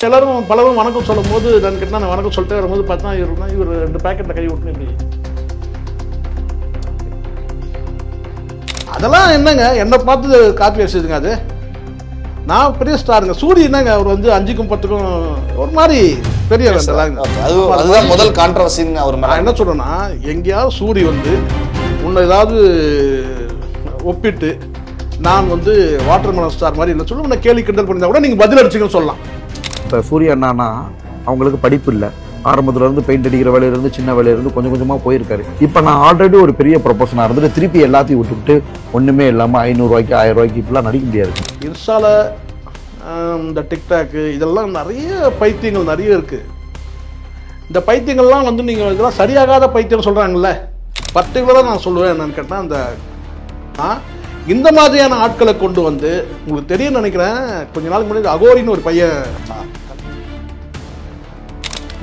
எல்லாரும் பலரும் வணக்கம் சொல்லும் போது நான் கேட்டால் நான் வணக்கம் சொல்லிட்டே வரும்போது பார்த்தா இவர் 2 பேக்கெட்டில் கை விட்டுன்னு இப்படி. அதெல்லாம் என்னங்க என்னை பார்த்து காப்பி அடிச்சதுங்க. அது நான் பெரிய ஸ்டாருங்க. சூரி என்னங்க அவர் வந்து 5க்கும் 10க்கும் ஒரு மாதிரி பெரிய அதுதான் முதல் கான்ட்ரவர்சின்னு அவர் நான் என்ன சொல்றேன்னா, எங்கேயாவது சூரி வந்து உன்னை ஏதாவது ஒப்பிட்டு நான் வந்து வாட்டர்மெலன் ஸ்டார் மாதிரி இல்லை சொல்லி உன்னை கேள்வி கிண்டல் பண்ணியிருந்தா கூட நீங்கள் பதில் அடிச்சுக்கன்னு சொல்லலாம். இப்போ சூர்யா அண்ணானா அவங்களுக்கு படிப்பு இல்லை, ஆரம்பத்துலேருந்து பெயிண்ட் அடிக்கிற வேலையிலேருந்து சின்ன வேலையிலேருந்து கொஞ்சம் கொஞ்சமாக போயிருக்காரு. இப்போ நான் ஆல்ரெடி ஒரு பெரிய ப்ரொபோஷனாக இருந்துட்டு திருப்பி எல்லாத்தையும் விட்டுவிட்டு ஒன்றுமே இல்லாமல் 500 ரூபாய்க்கு 1000 ரூபாய்க்கு இப்படிலாம் நடிக்க முடியாது. இன்ஸ்டால இந்த டிக்டாக்கு இதெல்லாம் நிறைய பைத்தியங்கள் நிறைய இருக்குது. இந்த பைத்தியங்கள்லாம் வந்து நீங்கள் இதெல்லாம் சரியாகாத பைத்தியம் சொல்கிறாங்கல்ல, பர்டிகுலராக நான் சொல்லுவேன் என்னன்னு கேட்டால், அந்த இந்த மாதிரியான ஆட்களை கொண்டு வந்து உங்களுக்கு தெரியும் நினைக்கிறேன். கொஞ்ச நாளுக்கு முன்னாடி அகோரின்னு ஒரு பையன்,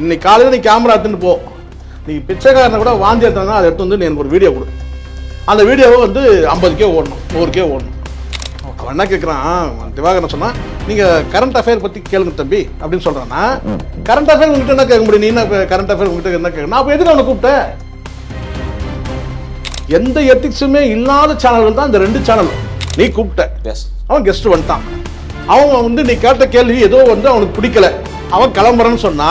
இன்னைக்கு காலையில் நீ கேமரா எடுத்துன்னு போ, நீ பிச்சைக்காரனை கூட வாந்தி எடுத்தா அதை எடுத்து வந்து எனக்கு ஒரு வீடியோ கொடு. அந்த வீடியோவை வந்து 50K ஓடணும், 100K ஓடணும். அவன் என்ன கேட்குறான், திவாகரன் சொன்னா நீங்கள் கரண்ட் அஃபேர் பற்றி கேளுங்க தம்பி அப்படின்னு சொல்கிறான்னா, கரண்ட் அஃபேர் உங்ககிட்ட என்ன கேட்க முடியும்? நீ என்ன கரண்ட் அஃபேர் உங்ககிட்ட என்ன கேட்க? நான் அப்போ எதுக்கு அவனை கூப்பிட்டேன்? எந்த எத்திக்ஸுமே இல்லாத சேனல்கள் தான் இந்த 2 சேனல். நீ கூப்பிட்ட, அவன் கெஸ்ட் வந்துட்டான், அவன் வந்து நீ கேட்ட கேள்வி ஏதோ வந்து அவனுக்கு பிடிக்கல, அவன் கிளம்புறன்னு சொன்னா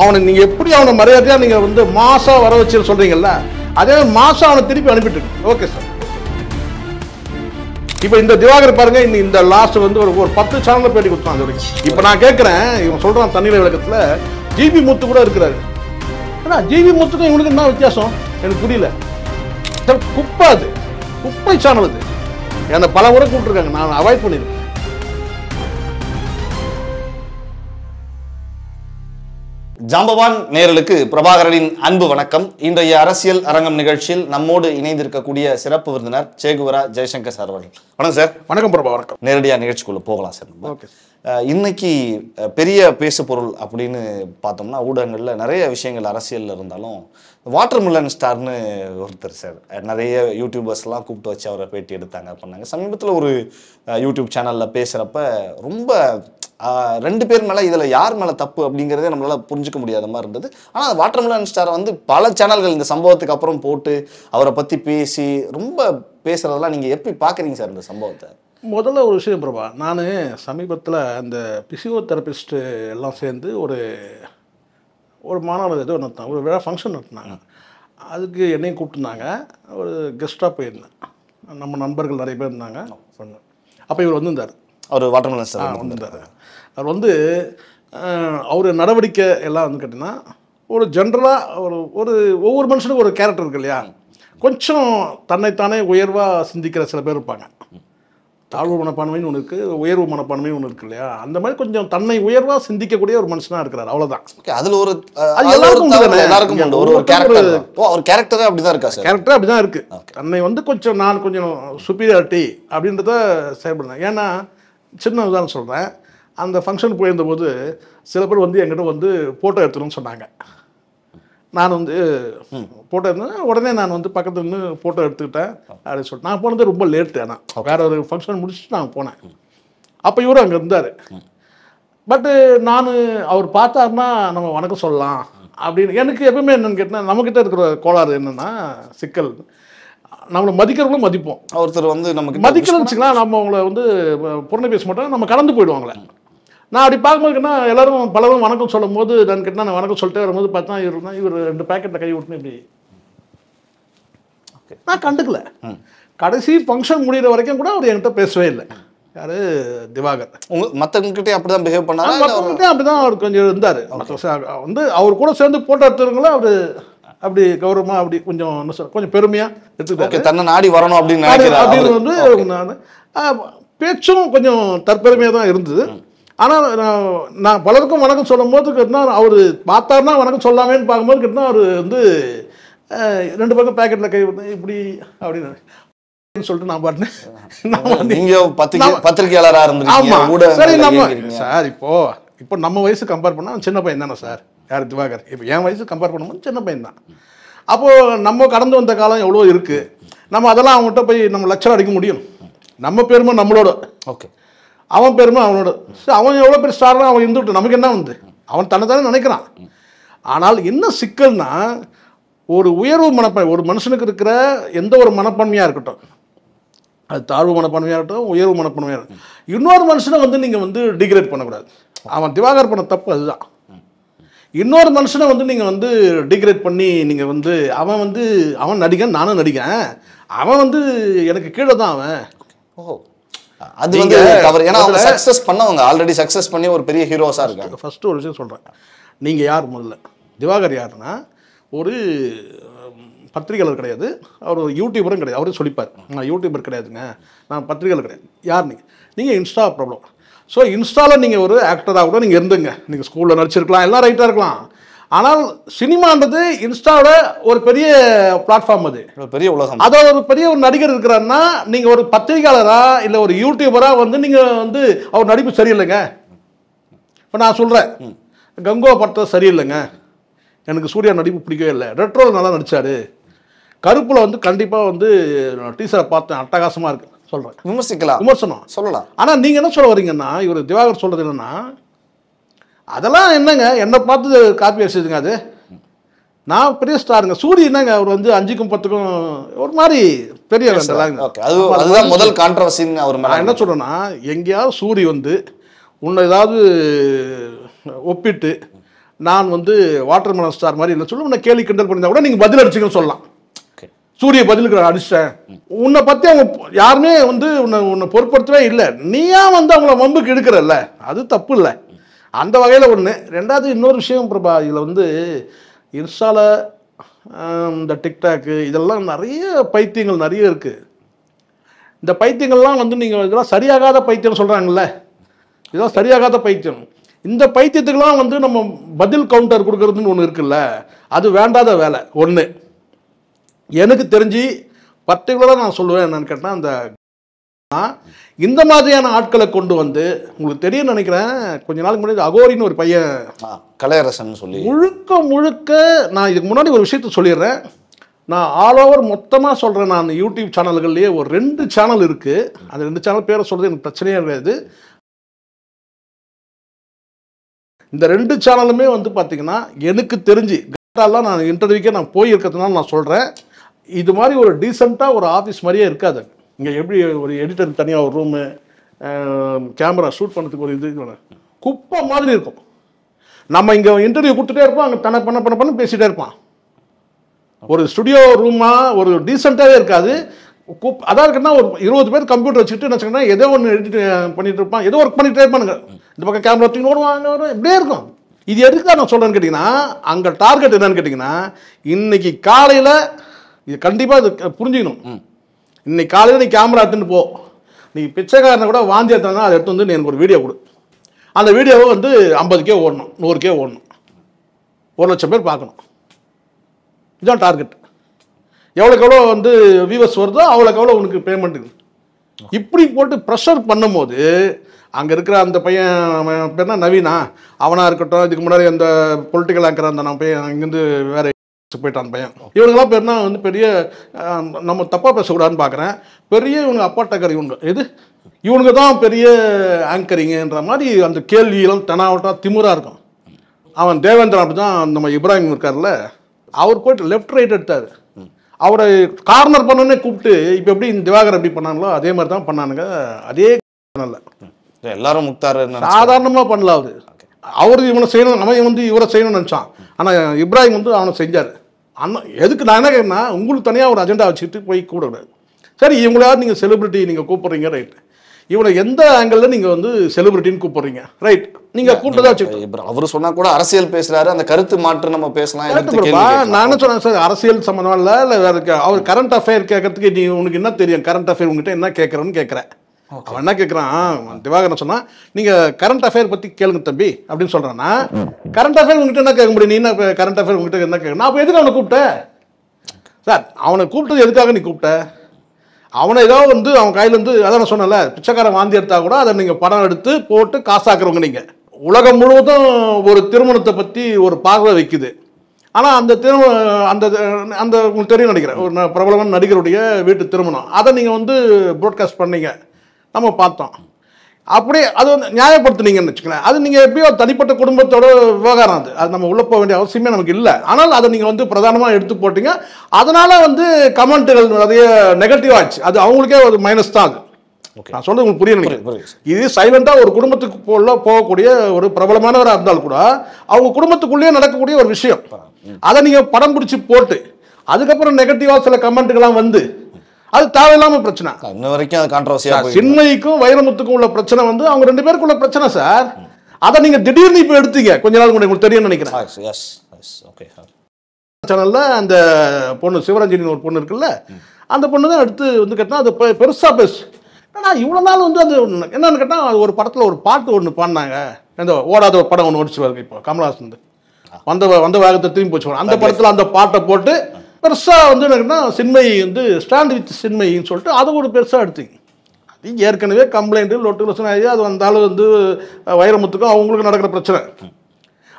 அவனுக்கு நீங்க எப்படி அவனை மரியாதையா நீங்க வந்து மாசா வர வச்சு சொல்றீங்கல்ல, அதே மாசம் அவனை திருப்பி அனுப்பிட்டு. Okay sir. இப்ப இந்த திவாகர் பாருங்க, இந்த லாஸ்ட் வந்து ஒரு 10 சேனல்ல பேட்டி கொடுத்தான் அது வரைக்கும். இப்ப நான் கேட்கிறேன், இவன் சொல்றான் தண்ணீர் விளக்கத்துல ஜிபி முத்து கூட இருக்கிறாரு. ஆனா ஜிபி முத்துக்கும் இவனுக்கு என்ன வித்தியாசம் எனக்கு புரியல. குப்பை, அது குப்பை சேனல். அது என்ன பல முறை கூப்பிட்டுருக்காங்க, நான் அவாய்ட் பண்ணிருக்கேன். ஜாம்பவான் நேயர்களுக்கு பிரபாகரனின் அன்பு வணக்கம். இன்றைய அரசியல் அரங்கம் நிகழ்ச்சியில் நம்மோடு இணைந்திருக்கக்கூடிய சிறப்பு விருந்தினர் சேகுவரா ஜெய்சங்கர் சார் அவர்கள். வணக்கம் சார். வணக்கம் பிரபா. வணக்கம். நேரடியாக நிகழ்ச்சிக்குள்ள போகலாம் சார். ஓகே. இன்னைக்கு பெரிய பேசு பொருள் அப்படின்னு பார்த்தோம்னா ஊடகங்களில் நிறைய விஷயங்கள் அரசியலில் இருந்தாலும் வாட்டர்மெலன் ஸ்டார்னு ஒருத்தர் சார் நிறைய யூடியூபர்ஸ்லாம் கூப்பிட்டு வச்சு அவரை பேட்டி எடுத்தாங்க, பண்ணாங்க. சமீபத்தில் ஒரு யூடியூப் சேனலில் பேசுகிறப்ப ரொம்ப 2 பேர் மேலே இதில் யார் மேலே தப்பு அப்படிங்கிறதே நம்மளால் புரிஞ்சுக்க முடியாத மாதிரி இருந்தது. ஆனால் வாட்டர்மெலன் ஸ்டாரை வந்து பல சேனல்கள் இந்த சம்பவத்துக்கு அப்புறம் போட்டு அவரை பற்றி பேசி ரொம்ப பேசுகிறதெல்லாம் நீங்கள் எப்படி பார்க்குறீங்க சார் இந்த சம்பவத்தை? முதல்ல ஒரு விஷயம் பிரபா, நான் சமீபத்தில் அந்த பிசியோதெரபிஸ்ட்டு எல்லாம் சேர்ந்து ஒரு மாநாடு ஏதோ நடத்தினாங்க, ஒரு விழா ஃபங்க்ஷன் நடத்தினாங்க. அதுக்கு என்னையும் கூப்பிட்டுருந்தாங்க, ஒரு கெஸ்ட்டாக போயிருந்தேன். நம்ம நண்பர்கள் நிறைய பேர் இருந்தாங்க. அப்போ இவர் வந்திருந்தார், அவர் வாட்டர்மெலன் ஸ்டார் வந்திருந்தார். அவர் வந்து அவர் நடவடிக்கை எல்லாம் வந்து கேட்டிங்கன்னா ஒரு ஜென்ரலாக ஒவ்வொரு மனுஷனுக்கும் ஒரு கேரக்டர் இருக்கு இல்லையா, கொஞ்சம் தன்னைத்தானே உயர்வாக சிந்திக்கிற சில பேர் இருப்பாங்க. தாழ்வு மனப்பான்மைன்னு ஒன்று இருக்குது, உயர்வு மனப்பான்மைன்னு ஒன்று இருக்கு இல்லையா. அந்த மாதிரி கொஞ்சம் தன்னை உயர்வாக சிந்திக்கக்கூடிய ஒரு மனுஷனாக இருக்கிறார், அவ்வளோதான். அதில் ஒரு கேரக்டரே அப்படிதான் இருக்கு. தன்னை வந்து கொஞ்சம் நான் கொஞ்சம் சுப்பீரியாரிட்டி அப்படின்றத செயல்படுறேன். ஏன்னா சின்ன உதாரணம் சொல்கிறேன், அந்த ஃபங்க்ஷன் போயிருந்தபோது சில பேர் வந்து என்கிட்ட வந்து ஃபோட்டோ எடுத்துணும்னு சொன்னாங்க. நான் வந்து ஃபோட்டோ எடுத்தேன், உடனே நான் வந்து பக்கத்துல இருந்து ஃபோட்டோ எடுத்துக்கிட்டேன் அப்படின்னு சொல்லிட்டு. நான் போனது ரொம்ப லேட்டு, ஆனால் வேற ஒரு ஃபங்க்ஷன் முடிச்சுட்டு நான் போனேன். அப்போ இவரும் அங்கே இருந்தார். பட்டு நான் அவர் பார்த்தாருன்னா நம்ம வணக்கம் சொல்லலாம் அப்படின்னு. எனக்கு எப்பவுமே என்னன்னு கேட்டால், நம்மக்கிட்ட இருக்கிற கோளாறு என்னென்னா சிக்கல், நம்மளை மதிக்கிறவங்களும் மதிப்போம். ஒருத்தர் வந்து நமக்கு மதிக்கலன்னு வச்சுக்கலாம், நம்ம அவங்கள வந்து புறணை பேச மாட்டோம், நம்ம கடந்து போயிடுவாங்களே. நான் அப்படி பார்க்கும்போதுன்னா எல்லாரும் பலரும் வணக்கம் சொல்லும் போது நான் கேட்டால் நான் வணக்கம் சொல்லிட்டே வரும்போது பார்த்தா இவர் 2 பேக்கெட்டில் கை விட்டுன்னு இப்படி. நான் கண்டுக்கல. கடைசி ஃபங்க்ஷன் முடிகிற வரைக்கும் கூட அவர் என்கிட்ட பேசவே இல்லை. யாரு? திவாகர். மற்றவங்ககிட்டே அப்படி தான் பிஹேவ் பண்ணாரு. மற்றவங்ககிட்டே அப்படி தான் அவர் கொஞ்சம் இருந்தார். வந்து அவர் கூட சேர்ந்து போட்டோ எடுத்துருங்களா அவர் அப்படி கௌரவமாக அப்படி கொஞ்சம் என்ன சொல்ற கொஞ்சம் பெருமையாக எடுத்துக்கிட்டாரு. தன்னை நாடி வரணும் அப்படின்னு வந்து பேச்சும் கொஞ்சம் தற்பெருமையாக தான் இருந்தது. ஆனால் நான் பலருக்கும் வணக்கம் சொல்லும் போது கேட்டால் அவர் பார்த்தாருன்னா வணக்கம் சொல்லாமேன்னு பார்க்கும்போது கேட்டால் அவர் வந்து 2 பக்கம் பேக்கெட்டில் கை இப்படி அப்படின்னு சொல்லிட்டு நான் பாருனேன். நீங்க பத்திரிகையாளராக இருந்தீங்க. சரி, சார் இப்போ நம்ம வயசு கம்பேர் பண்ணால் சின்ன பையன் தானே சார். யார்? திவாகர். இப்போ என் வயசு கம்பேர் பண்ணும்போது சின்ன பையன் தான். அப்போது நம்ம கடந்து வந்த காலம் எவ்வளோ இருக்குது, நம்ம அதெல்லாம் அவங்ககிட்ட போய் நம்ம லட்சம் அடிக்க முடியும். நம்ம பெருமை நம்மளோட. ஓகே. அவன் பெருமை அவனோட. அவன் எவ்வளோ பெரிய ஸ்டார்னா அவன் இருந்துவிட்டு நமக்கு என்ன வந்து, அவன் தன்னைத்தானே நினைக்கிறான். ஆனால் என்ன சிக்கல்னா, ஒரு உயர்வு மனப்பான்மை ஒரு மனுஷனுக்கு இருக்கிற எந்த ஒரு மனப்பான்மையாக இருக்கட்டும், அது தாழ்வு மனப்பான்மையாக இருக்கட்டும், உயர்வு மனப்பான்மையாக இருக்கட்டும், இன்னொரு மனுஷனை வந்து நீங்கள் வந்து டிகிரேட் பண்ணக்கூடாது. அவன் திவாகர் பண்ண தப்பு அதுதான். இன்னொரு மனுஷனை வந்து நீங்கள் வந்து டிகிரேட் பண்ணி நீங்கள் வந்து அவன் நடிகன், நானும் நடிகன், அவன் வந்து எனக்கு கீழே தான் அவன். ஓ, அது வந்து தவறு. ஏன்னா அவங்க சக்ஸஸ் பண்ணவங்க, ஆல்ரெடி சக்ஸஸ் பண்ணி ஒரு பெரிய ஹீரோஸாக இருக்காங்க. ஃபஸ்ட்டு ஒரு விஷயம் சொல்கிறேன். நீங்கள் யார் முதல்ல? திவாகர் யாருன்னா ஒரு பத்திரிகையாளர் கிடையாது, அவர் ஒரு யூடியூபரும் கிடையாது. அவரே சொல்லிப்பார், நான் யூடியூபர் கிடையாதுங்க, நான் பத்திரிகையாளர் கிடையாது. யார் நீங்கள் இன்ஸ்டா ப்ராப்ளம். ஸோ இன்ஸ்டாவில் நீங்கள் ஒரு ஆக்டராக கூட நீங்கள் இருந்துங்க, நீங்கள் ஸ்கூலில் நடிச்சிருக்கலாம், எல்லாம் ரைட்டாக இருக்கலாம். ஆனால் சினிமான்றது இன்ஸ்டாவோட ஒரு பெரிய பிளாட்ஃபார்ம், அது பெரிய உலகம். அதை ஒரு பெரிய ஒரு நடிகர் இருக்கிறாருன்னா நீங்கள் ஒரு பத்திரிகையாளராக இல்லை ஒரு யூடியூபராக வந்து நீங்கள் வந்து அவர் நடிப்பு சரியில்லைங்க. இப்போ நான் சொல்கிறேன், கங்கோ படத்தை சரியில்லைங்க, எனக்கு சூர்யா நடிப்பு பிடிக்கவே இல்லை, ரெட்ரோல் நல்லா நடித்தார், கருப்பில் வந்து கண்டிப்பாக வந்து டீசரை பார்த்தேன் அட்டகாசமாக இருக்குது சொல்கிறேன், விமர்சிக்கலாம், விமர்சனம் சொல்லலாம். ஆனால் நீங்கள் என்ன சொல்ல வரீங்கன்னா, இவர் திவாகர் சொல்கிறது என்னென்னா, அதெல்லாம் என்னங்க என்னை பார்த்து காப்பி அடிச்சதுங்க, அது நான் பெரிய ஸ்டாருங்க. சூரிய என்னங்க அவர் வந்து 5க்கும் 10க்கும் ஒரு மாதிரி பெரிய அதுதான் முதல் கான்ட்ரவர்சின்னு அவர். நான் என்ன சொல்கிறேன்னா, எங்கேயாவது சூரிய வந்து உன்னை ஏதாவது ஒப்பிட்டு நான் வந்து வாட்டர்மெலன் ஸ்டார் மாதிரி இல்லை சொல்லி உன்னை கேலி கிண்டல் பண்ணியிருந்தா கூட நீங்கள் பதில் அடிச்சுக்கன்னு சொல்லலாம். சூரிய பதிலுக்கு அடிச்சிட்டேன், உன்னை பற்றி அவங்க யாருமே வந்து உன்னை பொருட்படுத்தவே இல்லை, நீயா வந்து அவங்கள வம்புக்கு எடுக்கிறல்ல, அது தப்பு இல்லை. அந்த வகையில் ஒன்று. ரெண்டாவது இன்னொரு விஷயம் பிரபா, இதில் வந்து இன்ஸ்டாவில் இந்த டிக்டாக்கு இதெல்லாம் நிறைய பைத்தியங்கள் நிறைய இருக்குது. இந்த பைத்தியங்கள்லாம் வந்து நீங்கள் இதெல்லாம் சரியாகாத பைத்தியம் சொல்கிறாங்கல்ல, இதெல்லாம் சரியாகாத பைத்தியம். இந்த பைத்தியத்துக்கெல்லாம் வந்து நம்ம பதில் கவுண்டர் கொடுக்கறதுன்னு ஒன்று இருக்குல்ல, அது வேண்டாத வேலை ஒன்று. எனக்கு தெரிஞ்சு பர்டிகுலராக நான் சொல்லுவேன் என்னன்னு கேட்டால், அந்த இந்த மாதிரியான ஆட்களை கொண்டு வந்து, உங்களுக்கு தெரியும் நினைக்கிறேன், கொஞ்ச நாளுக்கு முன்னாடி அகோரின்னு ஒரு பையன், கலையரசன் சொல்லி முழுக்க நான் இதுக்கு முன்னாடி ஒரு விஷயத்த சொல்லிடுறேன், நான் ஆல் ஓவர் மொத்தமாக சொல்கிறேன். நான் யூடியூப் சேனல்கள்லேயே ஒரு 2 சேனல் இருக்குது, அந்த 2 சேனல் பேரை சொல்கிறது எனக்கு பிரச்சனையே கிடையாது. இந்த 2 சேனலுமே வந்து பார்த்தீங்கன்னா எனக்கு தெரிஞ்சு கரெக்டாலாம் நான் இன்டர்வியூக்கே நான் போயிருக்கிறதுனால நான் சொல்கிறேன், இது மாதிரி ஒரு டீசெண்டாக ஒரு ஆஃபீஸ் மாதிரியே இருக்காது. இங்கே எப்படி ஒரு எடிட்டருக்கு தனியாக ஒரு ரூமு, கேமரா ஷூட் பண்ணுறதுக்கு ஒரு இது குப்பை மாதிரி இருக்கும். நம்ம இங்கே இன்டர்வியூ கொடுத்துட்டே இருப்போம், அங்கே பண்ண பேசிகிட்டே இருப்பான். ஒரு ஸ்டுடியோ ரூமாக ஒரு டீசெண்டாகவே இருக்காது. அதான் இருக்குன்னா ஒரு 20 பேர் கம்ப்யூட்டர் வச்சுக்கிட்டு வச்சுக்கோங்கன்னா ஏதோ ஒன்று எடிட் பண்ணிட்டு இருப்பான், ஏதோ ஒர்க் பண்ணிகிட்டே இருப்பானுங்க. இந்த பக்கம் கேமரா தூக்கி ஓடுவாங்க, இப்படியே இருக்கும். இது எதுக்காக நான் சொல்கிறேன்னு கேட்டிங்கன்னா, அங்கே டார்கெட் என்னன்னு கேட்டிங்கன்னா, இன்னைக்கு காலையில் இது கண்டிப்பாக இது புரிஞ்சுக்கணும். இன்னைக்கு காலையில் நீ கேமரா எடுத்துன்னு போ, நீ பிச்சைக்காரனை கூட வாந்தி எடுத்தாங்கன்னா அதை எடுத்து வந்து நீ எனக்கு ஒரு வீடியோ கொடு. அந்த வீடியோவை வந்து 50K ஓடணும், 100K ஓடணும், 1 லட்சம் பேர் பார்க்கணும். இதுதான் டார்கெட். எவ்வளோக்கு எவ்வளோ வந்து வியூவர்ஸ் வருதோ அவ்வளோக்கு எவ்வளோ உனக்கு பேமெண்ட்டு. இப்படி போட்டு ப்ரெஷர் பண்ணும்போது அங்கே இருக்கிற அந்த பையன் பேர்னா நவீனா, அவனாக இருக்கட்டும், இதுக்கு முன்னாடி அந்த பொலிட்டிக்கல் ஆங்கர் அந்த நான் பையன் இங்கேருந்து வேறு போயிட்டான் பையன், இவங்கெல்லாம் பேர்னா வந்து பெரிய, நம்ம தப்பாக பேசக்கூடாதுன்னு பார்க்குறேன், பெரிய இவங்க அப்பா டக்கர் இவனுங்க தான் பெரிய ஆங்கரிங்கன்ற மாதிரி அந்த கேள்வியெல்லாம் தெனாவட்டா திமுறாக இருக்கும். அவன் தேவேந்திரன் அப்படி தான், நம்ம இப்ராஹிம் இருக்கார்ல, அவர் போய்ட்டு லெஃப்ட் ரைட் எடுத்தார், அவரை கார்னர் பண்ணோன்னே கூப்பிட்டு இப்போ எப்படி இந்த திவாகர் எப்படி பண்ணாங்களோ அதே மாதிரி தான் பண்ணானுங்க. அதே எல்லாரும் முக்தார் சாதாரணமாக பண்ணல, அவர் இவனை செய்யணும், அவன் வந்து இவரை செய்யணும்னு நினச்சான். ஆனால் இப்ராஹிம் வந்து அவனை செஞ்சார். எதுக்கு நான் என்ன கேட்குறேன்னா, உங்களுக்கு தனியாக ஒரு அஜெண்டா வச்சுக்கிட்டு போய் கூப்பிடக்கூடாது. சரி, இவங்களாவது நீங்கள் செலிபிரிட்டி நீங்கள் கூப்பிட்றீங்க, ரைட், இவனை எந்த ஆங்கிளில் நீங்கள் வந்து செலிபிரிட்டின்னு கூப்பிட்றீங்க, ரைட், நீங்கள் கூப்பிட்டதா வச்சுக்கிட்டு அவர் சொன்னால் கூட அரசியல் பேசுகிறாரு, அந்த கருத்து மாற்று நம்ம பேசலாம். நான் என்ன சொன்னேன் சார், அரசியல் சம்மந்தம் இல்லை, இல்லை வேறு அவர் கரண்ட் அஃபேர் கேட்கறதுக்கு நீ உனக்கு என்ன தெரியும், கரண்ட் அஃபேர் உங்ககிட்ட என்ன கேட்குறேன்னு கேட்குறேன். அவன் என்ன கேட்குறான், திவாகரன் சொன்னா, நீங்கள் கரண்ட் அஃபேர் பற்றி கேளுங்க தம்பி அப்படின்னு சொல்கிறான்னா, கரண்ட் அஃபேர் உங்ககிட்ட என்ன கேட்க முடியும், நீ என்ன கரண்ட் அஃபேர் உங்ககிட்ட என்ன கேட்க, நான் அப்போ எதுக்கு அவனை கூப்பிட்டேன் சார், அவனை கூப்பிட்டது எதுக்காக நீ கூப்பிட்ட, அவனை ஏதோ வந்து அவன் கையிலேருந்து, அதான் நான் சொன்னல, பிச்சைக்காரன் வாந்தி எடுத்தா கூட அதை நீங்கள் படம் எடுத்து போட்டு காசாக்குறவங்க நீங்கள். உலகம் முழுவதும் ஒரு திருமணத்தை பற்றி ஒரு பார்வை வைக்குது. ஆனால் அந்த அந்த அந்த உங்களுக்கு தெரியும் நினைக்கிறேன், ஒரு பிரபலமான நடிகருடைய வீட்டு திருமணம், அதை நீங்கள் வந்து ப்ராட்காஸ்ட் பண்ணீங்க, நம்ம பார்த்தோம். அப்படியே அது வந்து நியாயப்படுத்துனீங்கன்னு வச்சுக்கலாம். அது நீங்கள் எப்படியோ தனிப்பட்ட குடும்பத்தோட விவகாரம் அது நம்ம உள்ளே போக வேண்டிய அவசியமே நமக்கு இல்லை. ஆனால் அதை நீங்கள் வந்து பிரதானமாக எடுத்து போட்டீங்க. அதனால் வந்து கமெண்ட்டுகள் நிறைய நெகட்டிவ் ஆச்சு. அது அவங்களுக்கே ஒரு மைனஸ் தான். அது நான் சொல்றது உங்களுக்கு புரியல. இது சைலண்டாக ஒரு குடும்பத்துக்கு போகக்கூடிய ஒரு பிரபலமானவராக இருந்தாலும் கூட அவங்க குடும்பத்துக்குள்ளேயே நடக்கக்கூடிய ஒரு விஷயம். அதை நீங்கள் படம் பிடிச்சி போட்டு அதுக்கப்புறம் நெகட்டிவாக சில கமெண்ட்டுகள்லாம் வந்து அது தேவையில்லாம பிரச்சனை. இன்ன வரைக்கும் அது கான்ட்ரோவர்சியா போயிருக்கு. சின்மயிக்கும் வைரமுத்துக்கும் உள்ள பிரச்சனை வந்து அவங்க 2 பேருக்குள்ள பிரச்சனை சார். அதை நீங்க திடீர்னு இப்ப எடுத்தீங்க. கொஞ்ச நாள் முன்னாடி உங்களுக்கு தெரியும்னு நினைக்கிறேன். சேனல்ல அந்த பொண்ணு சிவரஞ்சனின்னு ஒரு பொண்ணு இருக்குல்ல, அந்த பொண்ணு தான் எடுத்து வந்து கேட்டா அது பெருசா பேசு. ஏன்னா இவ்வளவு நாள் வந்து அது என்னன்னு கேட்டா அது ஒரு படத்துல ஒரு பாட்டு ஒன்று பாடினாங்க. இந்த ஓடாத ஒரு படம் ஒன்று ஓடிச்சு வருது இப்போ கமலஹாசன் வந்த வேகத்தை திரும்பி போச்சு. அந்த படத்துல அந்த பாட்டை போட்டு பெருசாக வந்து என்னன்னா சின்மயி வந்து ஸ்டாண்ட் வித் சின்மயின்னு சொல்லிட்டு அதை ஒரு பெருசாக எடுத்தீங்க. அது ஏற்கனவே கம்ப்ளைண்ட்டு லொட்டு லட்சம் ஆகி அது வந்தாலும் வந்து வைரமுத்துக்கும் அவங்களுக்கும் நடக்கிற பிரச்சனை.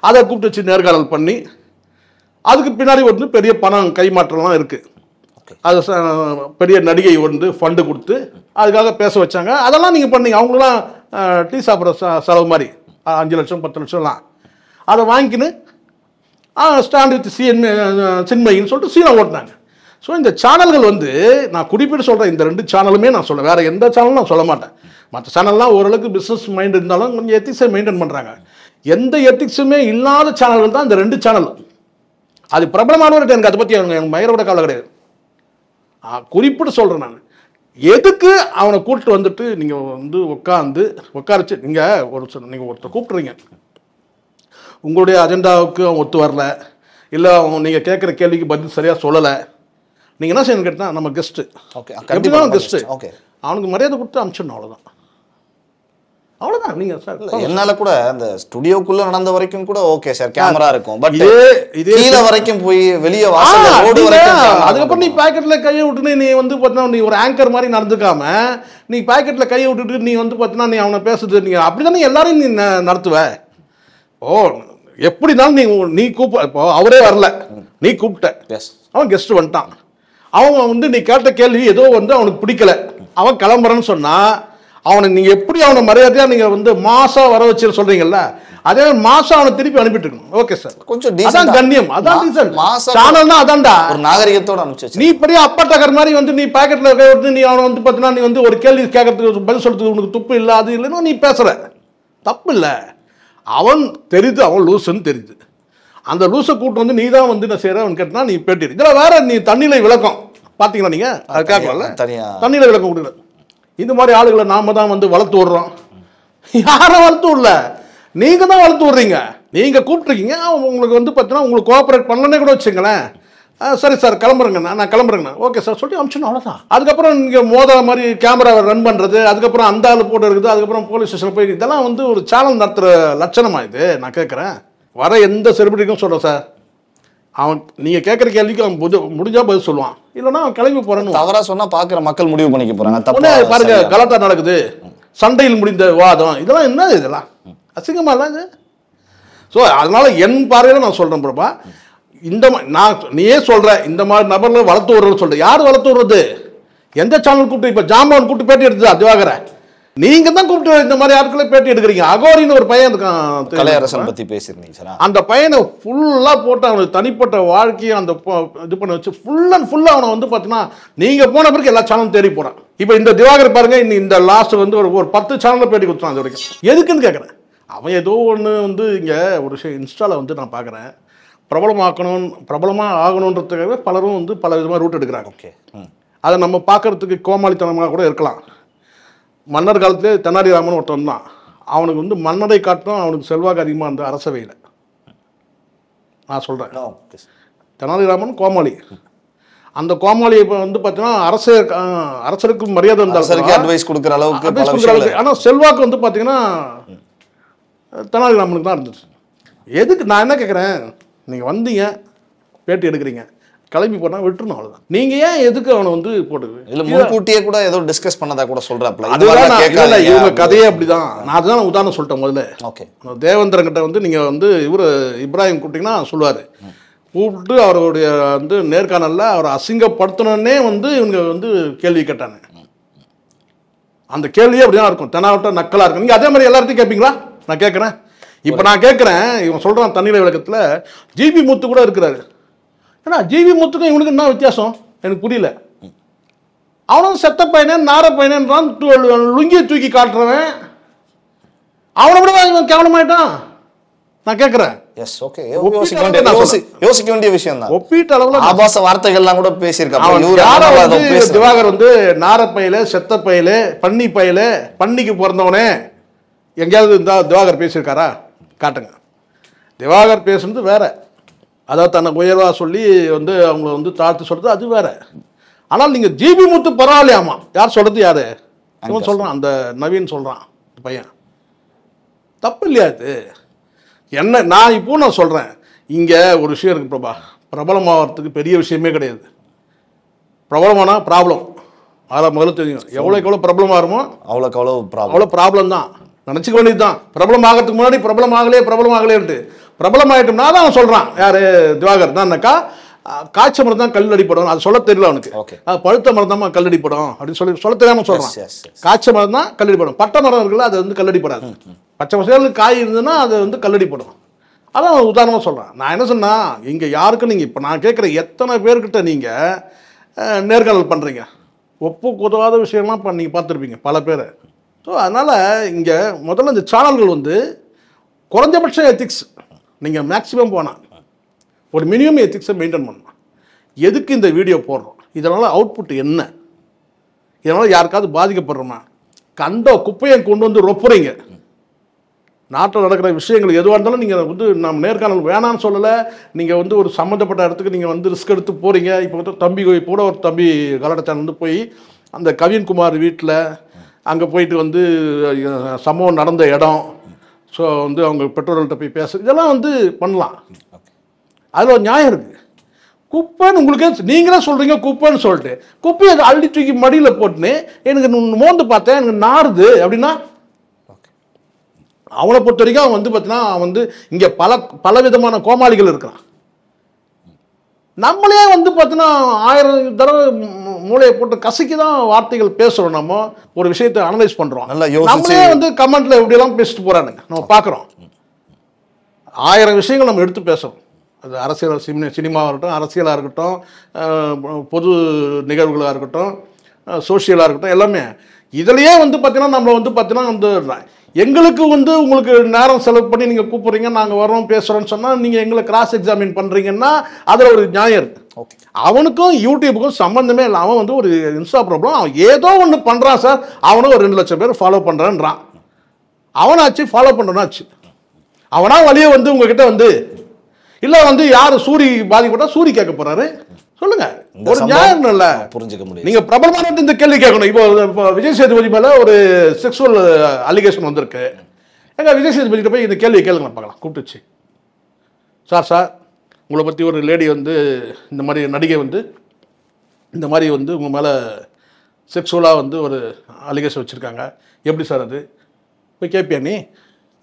அதை கூப்பிட்டு வச்சு நேர்காணல் பண்ணி அதுக்கு பின்னாடி வந்து பெரிய பணம் கைமாற்றம்லாம் இருக்குது. அது பெரிய நடிகை வந்து ஃபண்டு கொடுத்து அதுக்காக பேச வச்சாங்க. அதெல்லாம் நீங்கள் பண்ணீங்க. அவங்களாம் டீ சாப்பிட்ற செலவு மாதிரி 5 லட்சம் 10 லட்சம்லாம் அதை வாங்கிக்கின்னு ஸ்டாண்ட் வித் சின்மயின்னு சொல்லிட்டு சீனை ஓட்டினாங்க. ஸோ இந்த சேனல்கள் வந்து நான் குறிப்பிட்டு சொல்கிறேன். இந்த 2 சேனலுமே நான் சொல்ல வேறு எந்த சேனலும் நான் சொல்ல மாட்டேன். மற்ற சேனல்லாம் ஓரளவுக்கு பிஸ்னஸ் மைண்ட் இருந்தாலும் கொஞ்சம் எத்திக்ஸை மெயின்டைன் பண்ணுறாங்க. எந்த எத்திக்ஸுமே இல்லாத சேனல்கள் தான் இந்த 2 சேனலும். அது பிரபலமானவர்கிட்ட எனக்கு அதை பற்றி எனக்கு மயிரோட கவலை கிடையாது. குறிப்பிட்டு சொல்கிறேன். நான் எதுக்கு அவனை கூப்பிட்டு வந்துட்டு நீங்கள் வந்து உட்காரச்சு நீங்கள் ஒருத்தர் கூப்பிட்றீங்க, உங்களுடைய அஜெண்டாவுக்கு அவன் ஒத்து வரல, இல்லை அவங்க நீங்கள் கேட்குற கேள்விக்கு பதில் சரியாக சொல்லலை, நீங்கள் என்ன செய்யணும் கேட்டால் நம்ம கெஸ்ட்டு எப்படிதான் கெஸ்ட்டு அவனுக்கு மரியாதை கொடுத்து அனுப்பிச்சிடணும். அவ்வளோதான். நீங்கள் சார் என்னால் கூட அந்த ஸ்டுடியோக்குள்ளே நடந்த வரைக்கும் கூட ஓகே சார் கேமரா இருக்கும். பட் இதே வரைக்கும் போய் வெளியே அதுக்கப்புறம் நீ பாக்கெட்டில் கையை விட்டுன்னு நீ வந்து பார்த்தீங்கன்னா நீ ஒரு ஆங்கர் மாதிரி நடந்துக்காம நீ பாக்கெட்டில் கையை விட்டுட்டு நீ வந்து பார்த்தீங்கன்னா நீ அவனை பேசுறது நீங்கள் அப்படி தானே எல்லாரையும் நீ நடத்துவ. எப்படினாலும் நீ இப்போ அவரே வரல, நீ கூப்பிட்ட, அவன் கெஸ்ட் வந்துட்டான், அவன் வந்து நீ கேட்ட கேள்வி ஏதோ வந்து அவனுக்கு பிடிக்கல, அவன் கிளம்புறன்னு சொன்னா அவனை நீங்க எப்படி அவனை மரியாதையா நீங்க வந்து மாசா வர வச்சு சொல்றீங்கல்ல, அதே மாதிரி மாசம் அவனை திருப்பி அனுப்பிட்டு இருக்கணும். ஓகே சார், கொஞ்சம் அதான் கண்ணியம், அதான் சேனல்னா அதான்டா ஒரு நாகரிகத்தோட அனுப்பிச்சு. நீ பெரிய அப்பட்டகர் மாதிரி வந்து நீ பாக்கெட்ல கை விட்டு நீ அவனை வந்து பார்த்தீங்கன்னா நீ வந்து ஒரு கேள்வி கேட்கறதுக்கு பதில் சொல்றதுக்கு உனக்கு துப்பு இல்லை, அது இல்லைன்னா நீ பேசுற தப்பு இல்லை. அவன் தெரியுது, அவன் லூசுன்னு தெரியுது. அந்த லூஸை கூட்டு வந்து நீ தான் வந்து என்ன செய்யற அவன் கேட்டா நீ பேட்டி இதில் வேற நீ தண்ணியில விளக்கம் பார்த்தீங்களா, நீங்க அதை கேட்கல தண்ணியில விளக்கம் கொடுக்குற இந்த மாதிரி ஆளுகளை நாம தான் வந்து வளர்த்து விடுறோம். யாரும் வளர்த்து விடல, நீங்க தான் வளர்த்து விடுறீங்க. நீங்க கூப்பிட்டுருக்கீங்க, உங்களுக்கு வந்து பார்த்தீங்கன்னா உங்களுக்கு கோஆப்ரேட் பண்ணலன்னே கூட வச்சுங்களேன். சரி சார் கிளம்புறேங்கண்ணா, நான் கிளம்புறேங்கண்ணா, ஓகே சார் சொல்லிட்டு அமிச்சிடணும், அவ்வளோதான். அதுக்கப்புறம் நீங்கள் மோத மாதிரி கேமராவை ரன் பண்ணுறது, அதுக்கப்புறம் அந்த ஆள் போட்டு இருக்குது, அதுக்கப்புறம் போலீஸ் ஸ்டேஷனில் போய் இதெல்லாம் வந்து ஒரு சேனல் நடத்துகிற லட்சணமா இது? நான் கேட்குறேன். வர எந்த செலிபிரிட்டிக்கும் சொல்கிறேன் சார், அவன் நீங்கள் கேட்குற கேள்விக்கு அவன் முடிஞ்சால் பதில் சொல்லுவான், இல்லைன்னா அவன் கிளம்பி போகிறான்னு. தவறாக சொன்னால் பார்க்குற மக்கள் முடிவு பண்ணிக்க போகிறாங்க. தப்பு பாருங்க, கலாட்டா நடக்குது, சண்டையில் முடிந்த வாதம், இதெல்லாம் என்ன, இதெல்லாம் அசிங்கமாக இல்லை இது. ஸோ அதனால் என் பார்வையில் நான் சொல்கிறேன் பிரபா, இந்த நான் நீயே சொல்ற இந்த மாதிரி நபர்களை வளர்த்து விடுறது சொல்ற, யார் வளர்த்து விடுறது? எந்த சேனல் கூப்பிட்டு இப்போ ஜாம்பவன் கூப்பிட்டு பேட்டி எடுத்தது திவாகர, நீங்க தான் கூப்பிட்டு இந்த மாதிரி ஆட்களை பேட்டி எடுக்கிறீங்க. அகோரின்னு ஒரு பையன் இருக்கான், கலையரசன் பத்தி பேசியிருந்தீங்க சார். அந்த பையனை ஃபுல்லா போட்டு அவனுக்கு தனிப்பட்ட வாழ்க்கையை அந்த இது பண்ண வச்சு ஃபுல் அண்ட் ஃபுல்லா அவனை வந்து பார்த்தீங்கன்னா நீங்க போன பிறகு எல்லா சேனலும் தேடி போறான். இப்போ இந்த திவாகர் பாருங்க, இந்த லாஸ்ட் வந்து ஒரு 10 சேனல்ல பேட்டி கொடுத்தான். அது வரைக்கும் எதுக்குன்னு கேட்குறேன். அவன் ஏதோ ஒன்று வந்து இங்கே ஒரு விஷயம் இன்ஸ்டாவில் வந்து நான் பார்க்குறேன், பிரபலமாக ஆகணுன்றதுக்காகவே பலரும் வந்து பல விதமாக ரூட் எடுக்கிறாங்க. ஓகே, அதை நம்ம பார்க்கறதுக்கு கோமாளித்தனமாக கூட இருக்கலாம். மன்னர் காலத்திலே தெனாலிராமன் ஒருத்தன் தான், அவனுக்கு வந்து மன்னரை காட்டும் அவனுக்கு செல்வாக்கு அதிகமாக இருந்த அரசவையில். நான் சொல்கிறேன், தெனாலிராமன் கோமாளி. அந்த கோமாளி இப்போ வந்து பார்த்தீங்கன்னா அரசருக்கு மரியாதை இருந்தாலும் அட்வைஸ் கொடுக்குற அளவுக்கு, ஆனால் செல்வாக்கு வந்து பார்த்தீங்கன்னா தெனாலிராமனுக்கு தான் இருந்துச்சு. எதுக்கு நான் என்ன கேட்குறேன், நீங்கள் வந்தீங்க பேட்டி எடுக்கிறீங்க, கிளம்பி போனா விட்டுருணும், அவ்வளவுதான். நீங்க ஏன் எதுக்கு அவனை வந்து போட்டுது? இல்ல முன்கூட்டியே கூட ஏதோ டிஸ்கஸ் பண்ணதா கூட சொல்றாப்ல. இல்ல இவங்க கதையே அப்படிதான். நான் அதுதான் உதாரணம் சொல்லிட்டேன் முதல்ல. ஓகே, தேவேந்திரன் கிட்ட வந்து நீங்க வந்து இவரு இப்ராஹிம் கூப்பிட்டீங்கன்னா சொல்லுவாரு, கூப்பிட்டு அவருடைய வந்து நேர்காணல்ல அவரை அசிங்கப்படுத்தணுன்னே வந்து இவங்க வந்து கேள்வி கேட்டாங்க. அந்த கேள்வியே அப்படிதான் இருக்கும், தெனாவட்ட நக்கலாக இருக்கும். நீங்கள் அதே மாதிரி எல்லாத்தையும் கேட்பீங்களா? நான் கேட்குறேன். இப்போ நான் கேட்குறேன், இவன் சொல்கிறான் தண்ணீர் விளக்கத்தில் ஜிபி முத்து கூட இருக்கிறாரு. ஏன்னா ஜிபி முத்துக்கும் இவனுக்கு என்ன வித்தியாசம் எனக்கு புரியல. அவனும் செத்த பையனே நார பையனேன்றான், லுங்கியை தூக்கி காட்டுறவன். அவனை விட இவன் கேவலமாயிட்டான். நான் கேட்குறேன். எஸ், ஓகே, யோசிக்க வேண்டிய விஷயம் தான். ஒப்பீட்டு அளவில் ஆபாச வார்த்தைகள்லாம் கூட பேசியிருக்காங்க. திவாகர் வந்து நார பையில, செத்த பையில, பன்னி பையில, பன்னிக்கு பிறந்தவனே எங்கேயாவது இந்த திவாகர் பேசியிருக்காரா? காட்டுங்க. திவாகர் பேசுனது வேற, அதாவது தன்னை உயர்வா சொல்லி வந்து அவங்கள வந்து தாழ்த்து சொல்றது அது வேற. ஆனால் நீங்க ஜிபி முத்து பரவாயில்லையாமா, யார் சொல்றது? யாரு இவன் சொல்றான், அந்த நவீன் சொல்றான் பையன். தப்பு இல்லையா இது? என்ன நான் இப்போ நான் சொல்றேன், இங்க ஒரு விஷயம் இருக்கு பிரபா, பிரபலமாகறதுக்கு பெரிய விஷயமே கிடையாது. பிரபலமானா ப்ராப்ளம், அதில் முதல்ல தெரியும். எவ்வளோக்கு எவ்வளோ பிரபலம் ஆகுமோ அவ்வளோ ப்ராப்ளம் தான். நினச்சிக்க வேண்டியது தான். பிரபலம் ஆகிறதுக்கு முன்னாடி பிரபலம் ஆகலேன்ட்டு பிரபலம் ஆகிட்டோம்னா தான் அவன் சொல்கிறான். யார்? திவாகர் தான்க்கா. காய்ச்ச மரம் தான் கல் அடிப்படும், அது சொல்ல தெரியல அவனுக்கு. பழுத்த மரம் தான் கல் அடிப்படும் அப்படின்னு சொல்ல தெரியாமல் சொல்கிறான். காய்ச்ச மரம் தான் கல் அடிப்படும், பட்டை மரம் இருக்குல்ல அது வந்து கல் அடிப்படாது. பச்சை பசேல்னு காய் இருந்ததுன்னா அது வந்து கல் அடிப்படும். அதான் அவன் உதாரணமாக சொல்கிறான். நான் என்ன சொன்னா, இங்கே யாருக்கும் நீங்கள் இப்போ நான் கேட்குற எத்தனை பேர்கிட்ட நீங்கள் நேர்காணல் பண்ணுறீங்க, ஒப்புக்கு உதவாத விஷயம்லாம் நீங்கள் பார்த்துருப்பீங்க பல பேர். ஸோ அதனால் இங்கே முதல்ல இந்த சேனல்கள் வந்து குறைஞ்சபட்ச எத்திக்ஸ் நீங்கள் மேக்ஸிமம் போனால் ஒரு மினிமம் எத்திக்ஸை மெயின்டைன் பண்ணணும். எதுக்கு இந்த வீடியோ போடுறோம், இதனால் அவுட்புட் என்ன, இதனால் யாருக்காவது பாதிக்கப்படுறோமா? கண்ட குப்பையை கொண்டு வந்து ரொப்புறீங்க. நாட்டில் நடக்கிற விஷயங்கள் எதுவாக இருந்தாலும் நீங்கள் வந்து நம்ம நேர்காணல் வேணான்னு சொல்லலை. நீங்கள் வந்து ஒரு சம்மந்தப்பட்ட இடத்துக்கு நீங்கள் வந்து ரிஸ்க் எடுத்து போகிறீங்க. இப்போ வந்து தம்பி கூட ஒரு தம்பி கலடச்சான் வந்து போய் அந்த கவின்குமார் வீட்டில் அங்கே போயிட்டு வந்து சம்பவம் நடந்த இடம், ஸோ வந்து அவங்க பெற்றோர்கள்ட்ட போய் பேச, இதெல்லாம் வந்து பண்ணலாம். அதில் ஒரு நியாயம் இருக்குது. குப்பைன்னு உங்களுக்கே நீங்களே சொல்கிறீங்க குப்பைன்னு சொல்லிட்டு, குப்பையை அள்ளி தூக்கி மடியில் போட்டுன்னு எனக்கு மோந்து பார்த்தேன் எனக்கு நாறுது அப்படின்னா, அவனை பொறுத்த வரைக்கும் அவன் வந்து பார்த்தீங்கன்னா அவன் வந்து இங்கே பல விதமான கோமாளிகள் இருக்கிறான். நம்மளே வந்து பார்த்தீங்கன்னா 1000 தடவை மூளையை போட்டு கசக்கி தான் வார்த்தைகள் பேசுகிறோம். நம்ம ஒரு விஷயத்தை அனலைஸ் பண்ணுறோம். நம்மளே வந்து கமெண்ட்ல எப்படியெல்லாம் பேசிட்டு போகிறானுங்க நம்ம பார்க்குறோம். 1000 விஷயங்கள் நம்ம எடுத்து பேசுகிறோம். அது அரசியல், சினிமாவாக இருக்கட்டும், அரசியலாக இருக்கட்டும், பொது நிகழ்வுகளாக இருக்கட்டும், சோஷியலாக இருக்கட்டும், எல்லாமே இதுலேயே வந்து பார்த்தீங்கன்னா நம்மளை வந்து பார்த்தீங்கன்னா வந்து எங்களுக்கு வந்து உங்களுக்கு நேரம் செலவு பண்ணி நீங்கள் கூப்பிட்றீங்க, நாங்கள் வரோம் பேசுகிறோன்னு சொன்னால் நீங்கள் எங்களை கிராஸ் எக்ஸாமின் பண்ணுறீங்கன்னா அதில் ஒரு நியாயம் இருக்குது. ஓகே, அவனுக்கும் யூடியூபுக்கும் சம்மந்தமே இல்லை. அவன் வந்து ஒரு இன்ஸ்டா ப்ராப்ளம், அவன் ஏதோ ஒன்று பண்ணுறான் சார், அவனும் ஒரு 2 லட்சம் பேர் ஃபாலோ பண்ணுறான்றான். அவனாச்சு ஃபாலோ பண்ணுறாச்சு. அவனா வழியே வந்து உங்ககிட்ட வந்து இல்லை வந்து யார் சூரி பாதிக்கப்பட்டா சூரி கேட்க போகிறாரு சொல்லுங்க, ஒரு நியாயம் இல்லை, புரிஞ்சுக்க முடியும். நீங்க பிரபலமான இந்த கேள்வி கேட்கணும். இப்போ விஜய் சேதுபதி மேல ஒரு செக்ஸுவல் அலிகேஷன் வந்திருக்கு. எங்க விஜய் சேதுபதி கிட்ட போய் இந்த கேள்வி கேளுங்க பார்க்கலாம். கூப்பிட்டுச்சு, சார் உங்களை பற்றி ஒரு லேடி வந்து இந்த மாதிரி நடிகை வந்து இந்த மாதிரி வந்து உங்கள் மேலே செக்ஸுவலாக வந்து ஒரு அலிகேஷன் வச்சுருக்காங்க, எப்படி சார் அது போய் கேட்பியா?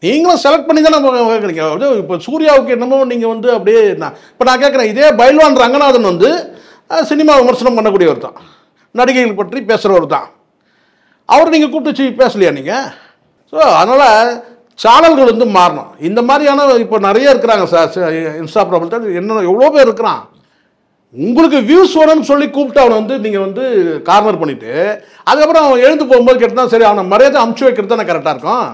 நீங்களும் செலக்ட் பண்ணி தானே கேட்குறீங்க. இப்போ சூர்யாவுக்கு என்னமோ நீங்கள் வந்து அப்படியே இப்போ நான் கேட்குறேன், இதே பைல்வான் ரங்கநாதன் வந்து சினிமா விமர்சனம் பண்ணக்கூடியவர் தான், நடிகைகள் பற்றி பேசுகிறவர் தான். அவர் நீங்கள் கூப்பிட்டு வச்சு பேசலையா நீங்கள்? ஸோ அதனால் சேனல்கள் வந்து மாறணும். இந்த மாதிரியான இப்போ நிறைய இருக்கிறாங்க சார் இன்ஸ்டா ப்ராப்ளம், என்ன எவ்வளோ பேர் இருக்கிறான். உங்களுக்கு வியூஸ் வரணும்னு சொல்லி கூப்பிட்டு அவனை வந்து நீங்கள் வந்து கார்னர் பண்ணிவிட்டு அதுக்கப்புறம் அவன் எழுந்து போகும்போது கேட்டால் சரி அவனை மரியாதை அமுச்சு வைக்கிறது தானே கரெக்டாக இருக்கும்.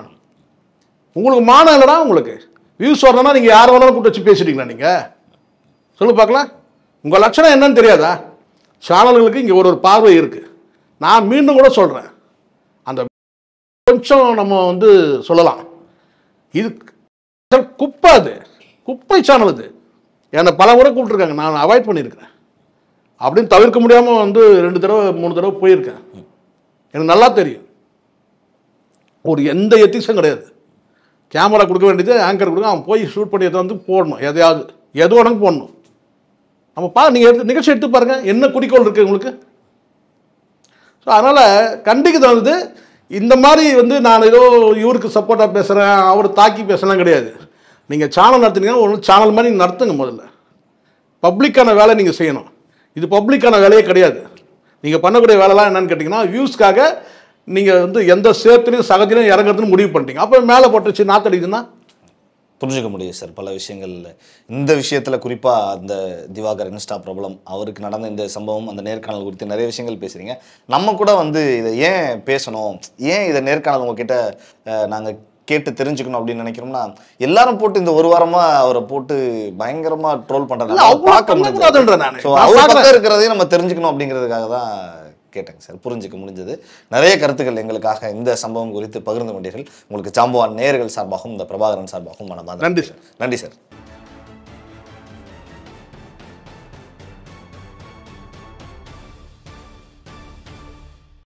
உங்களுக்கு மானம் இல்லைடா, உங்களுக்கு வியூஸ் வரணும்னா நீங்கள் யார் வேணாலும் கூப்பிட்டு வச்சு பேசிட்டீங்களா? நீங்கள் சொல்லு பார்க்கலாம், உங்கள் லட்சணம் என்னன்னு தெரியாதா? சேனல்களுக்கு இங்கே ஒரு பார்வை இருக்குது. நான் மீண்டும் கூட சொல்கிறேன், அந்த கொஞ்சம் நம்ம வந்து சொல்லலாம், இது குப்பை, அது குப்பை சேனல். இது என்னை பல முறை கூப்பிட்டுருக்காங்க, நான் அவாய்ட் பண்ணியிருக்கிறேன். அப்படின்னு தவிர்க்க முடியாமல் வந்து 2 தடவை 3 தடவை போயிருக்கேன். எனக்கு நல்லா தெரியும், ஒரு எந்த எத்திக்ஸும் கிடையாது. கேமரா கொடுக்க வேண்டியது ஆங்கர் கொடுக்க, அவன் போய் ஷூட் பண்ணி வந்து போடணும், எதையாவது எது வேணாலும் போடணும். நம்ம நீங்கள் நிகழ்ச்சி எடுத்து பாருங்கள், என்ன குறிக்கோள் இருக்குது உங்களுக்கு. ஸோ அதனால் கண்டிக்க தோணுது. இந்த மாதிரி வந்து நான் ஏதோ இவருக்கு சப்போர்ட்டாக பேசுகிறேன், அவர் தாக்கி பேசலாம் கிடையாது. நீங்கள் சேனல் நடத்துனீங்கன்னா ஒரு சேனல் மாதிரி நடத்துங்க. முதல்ல பப்ளிக்கான வேலை நீங்கள் செய்யணும். இது பப்ளிக்கான வேலையே கிடையாது. நீங்கள் பண்ணக்கூடிய வேலைலாம் என்னன்னு கேட்டிங்கன்னா, வியூஸ்க்காக நீங்கள் வந்து எந்த சேத்துலையும் சகத்திலையும் இறங்குறதுன்னு முடிவு பண்ணிட்டீங்க. அப்போ மேலே போட்டுச்சு நாத்தடிக்குதுன்னா புரிஞ்சுக்க முடியும் சார். பல விஷயங்கள் இந்த விஷயத்தில் குறிப்பாக அந்த திவாகர் இன்ஸ்டா பிரபலம் அவருக்கு நடந்த இந்த சம்பவம், அந்த நேர்காணல் குறித்து நிறைய விஷயங்கள் பேசுகிறீங்க. நம்ம கூட வந்து இதை ஏன் பேசணும், ஏன் இதை நேர்காணல் உங்ககிட்ட நாங்கள் கேட்டு தெரிஞ்சுக்கணும் அப்படின்னு நினைக்கிறோம்னா, எல்லாரும் போட்டு இந்த ஒரு வாரமா அவரை போட்டு பயங்கரமா ட்ரோல் பண்றதுனால பார்க்க முடியாது. ஸோ அவர் பக்கம் இருக்கிறதையும் நம்ம தெரிஞ்சுக்கணும் அப்படிங்கிறதுக்காக தான் கேட்டேங்க சார். புரிஞ்சுக்க முடிஞ்சது. நிறைய கருத்துக்கள் எங்களுக்காக இந்த சம்பவம் குறித்து பகிர்ந்து கொண்டீர்கள். உங்களுக்கு ஜாம்பவான் நேயர்கள் சார்பாகவும் இந்த பிரபாகரன் சார்பாகவும் மனமார்ந்த நன்றி சார். நன்றி சார்.